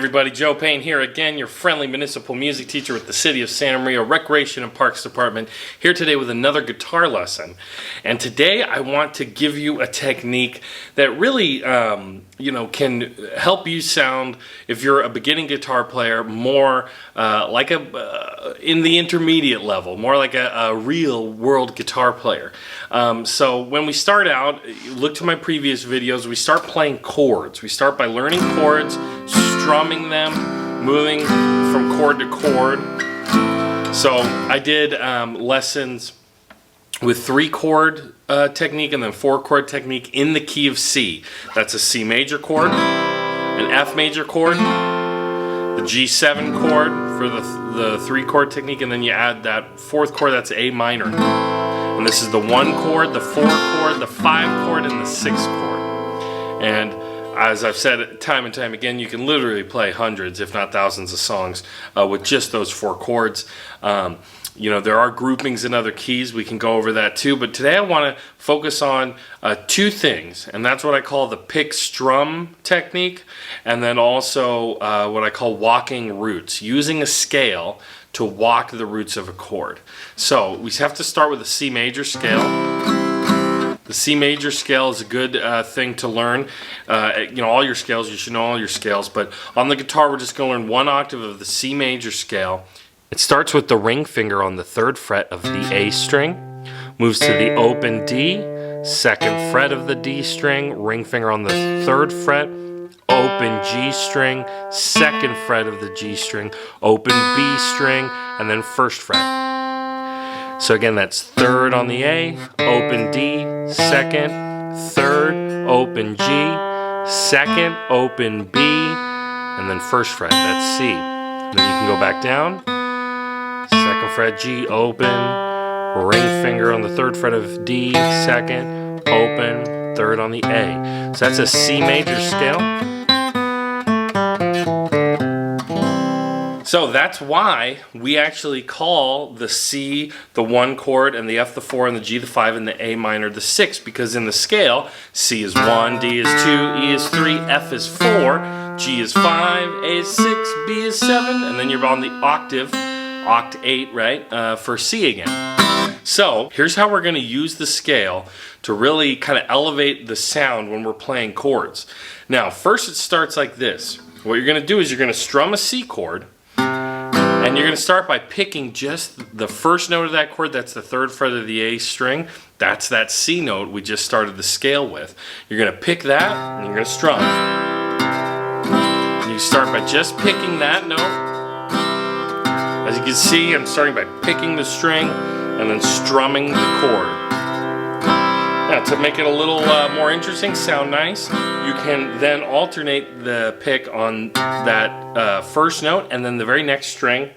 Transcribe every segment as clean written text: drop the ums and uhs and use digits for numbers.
everybody, Joe Payne here again, your friendly municipal music teacher with the City of Santa Maria Recreation and Parks Department, here today with another guitar lesson. And today I want to give you a technique that really can help you sound, if you're a beginning guitar player, more like in the intermediate level, more like a real world guitar player. So when we start out, look to my previous videos, we start playing chords. We start by learning chords, strumming them, moving from chord to chord. So I did lessons with 3-chord technique and then 4-chord technique in the key of C. That's a C major chord, an F major chord, the G7 chord for the 3-chord technique, and then you add that 4th chord, that's A minor. And this is the 1 chord, the 4 chord, the 5 chord, and the 6 chord. And as I've said time and time again, you can literally play hundreds, if not thousands of songs with just those 4 chords. There are groupings in other keys. We can go over that too. But today I want to focus on 2 things, and that's what I call the pick strum technique, and then also what I call walking roots, using a scale to walk the roots of a chord. So we have to start with a C major scale. The C major scale is a good thing to learn. All your scales, you should know all your scales, but on the guitar we're just going to learn 1 octave of the C major scale. It starts with the ring finger on the 3rd fret of the A string, moves to the open D, 2nd fret of the D string, ring finger on the 3rd fret, open G string, 2nd fret of the G string, open B string, and then 1st fret. So again, that's 3rd on the A, open D, 2nd, 3rd, open G, 2nd, open B, and then 1st fret, that's C. Then you can go back down, 2nd fret G, open, ring finger on the 3rd fret of D, 2nd, open, 3rd on the A. So that's a C major scale. So that's why we actually call the C the 1 chord, and the F the 4, and the G the 5, and the A minor the 6, because in the scale, C is 1, D is 2, E is 3, F is 4, G is 5, A is 6, B is 7, and then you're on the octave, oct 8, right, for C again. So here's how we're going to use the scale to really kind of elevate the sound when we're playing chords. Now, first it starts like this. What you're going to do is you're going to strum a C chord, and you're going to start by picking just the first note of that chord. That's the 3rd fret of the A string. That's that C note we just started the scale with. You're going to pick that, and you're going to strum. And you start by just picking that note. As you can see, I'm starting by picking the string and then strumming the chord. Now, to make it a little more interesting, sound nice, you can then alternate the pick on that first note, and then the very next string,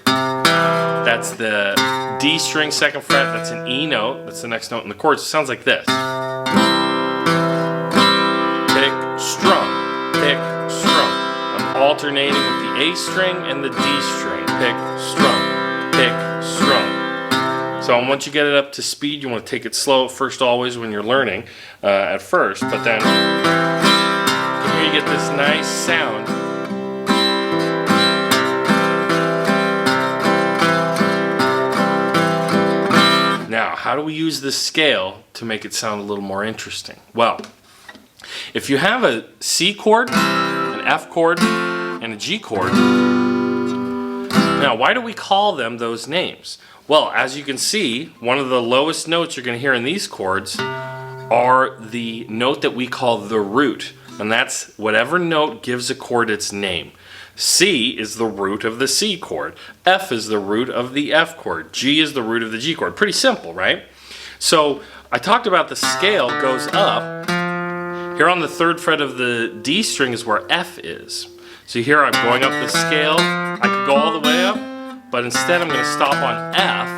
that's the D string, 2nd fret, that's an E note, that's the next note in the chord. So it sounds like this. Pick, strum, pick, strum. I'm alternating with the A string and the D string. Pick, strum, pick, strum. So once you get it up to speed, you want to take it slow at first, always when you're learning at first, but then here you get this nice sound. Now, how do we use this scale to make it sound a little more interesting? Well, if you have a C chord, an F chord, and a G chord, now why do we call them those names? Well, as you can see, one of the lowest notes you're going to hear in these chords are the note that we call the root, and that's whatever note gives a chord its name. C is the root of the C chord. F is the root of the F chord. G is the root of the G chord. Pretty simple, right? So I talked about the scale goes up. Here on the 3rd fret of the D string is where F is. So here I'm going up the scale. I could go all the way up, but instead I'm going to stop on F.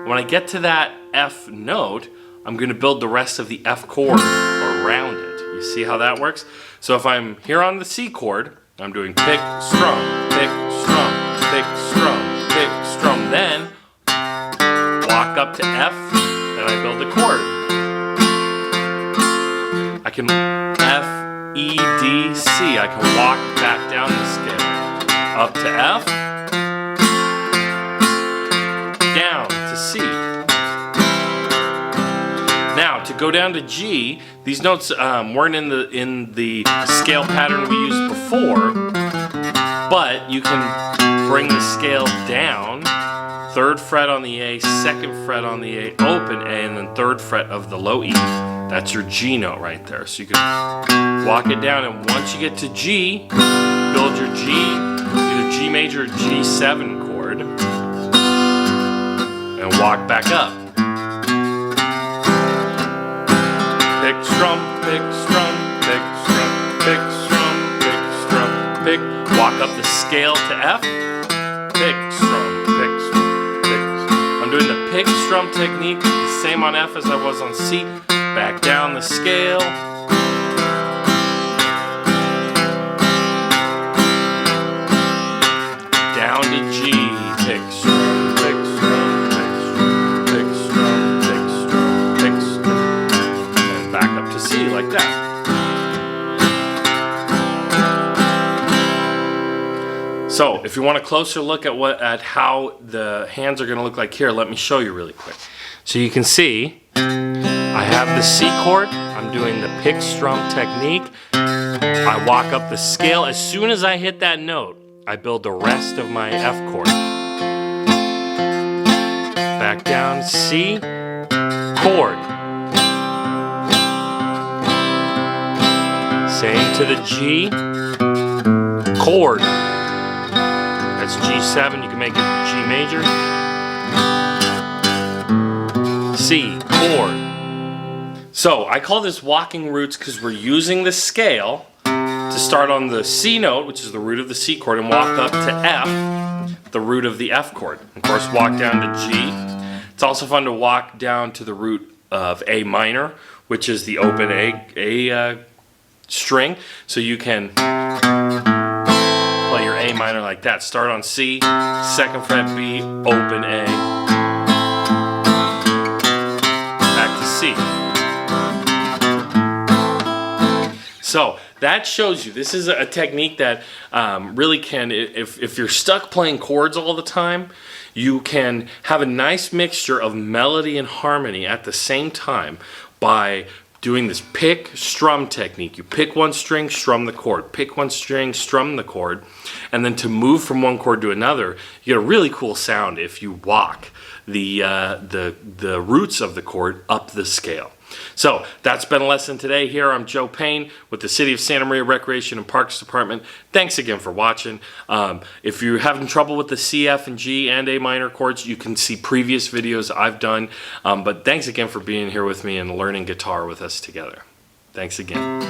When I get to that F note, I'm going to build the rest of the F chord around it. You see how that works? So if I'm here on the C chord, I'm doing pick, strum, pick, strum, pick, strum, pick, strum. Then walk up to F, and I build a chord. I can F, E, D, C. I can walk back down the scale. up to F, down to C. Now to go down to G, these notes weren't in the scale pattern we used before, but you can bring the scale down, 3rd fret on the A, 2nd fret on the A, open A, and then 3rd fret of the low E. That's your G note right there. So you can walk it down, and once you get to G, build your G, either G major or G7 chord, and walk back up. Pick, strum, pick, strum, pick, strum, pick, strum, pick, strum, pick. Walk up the scale to F, pick, strum, pick, strum, pick. I'm doing the pick, strum technique, the same on F as I was on C. Back down the scale. Down to G, pick, strum, pick, strum, pick, strum, pick, strum, pick, strum, pick, strum. And back up to C like that. So, if you want a closer look at how the hands are going to look like here, let me show you really quick. So you can see I have the C chord. I'm doing the pick strum technique. I walk up the scale. As soon as I hit that note, I build the rest of my F chord. Back down, C, chord. Same to the G, chord. That's G7, you can make it G major. C, chord. So I call this walking roots because we're using the scale to start on the C note, which is the root of the C chord, and walk up to F, the root of the F chord. Of course, walk down to G. It's also fun to walk down to the root of A minor, which is the open A string. So you can play your A minor like that. Start on C, 2nd fret B, open A, back to C. So that shows you, this is a technique that really can, if you're stuck playing chords all the time, you can have a nice mixture of melody and harmony at the same time by doing this pick strum technique. You pick one string, strum the chord, pick one string, strum the chord, and then to move from one chord to another, you get a really cool sound if you walk the roots of the chord up the scale. So that's been a lesson today. Here I'm Joe Payne with the City of Santa Maria Recreation and Parks Department. Thanks again for watching. If you're having trouble with the C, F, and G and A minor chords, you can see previous videos I've done. But thanks again for being here with me and learning guitar with us together. Thanks again.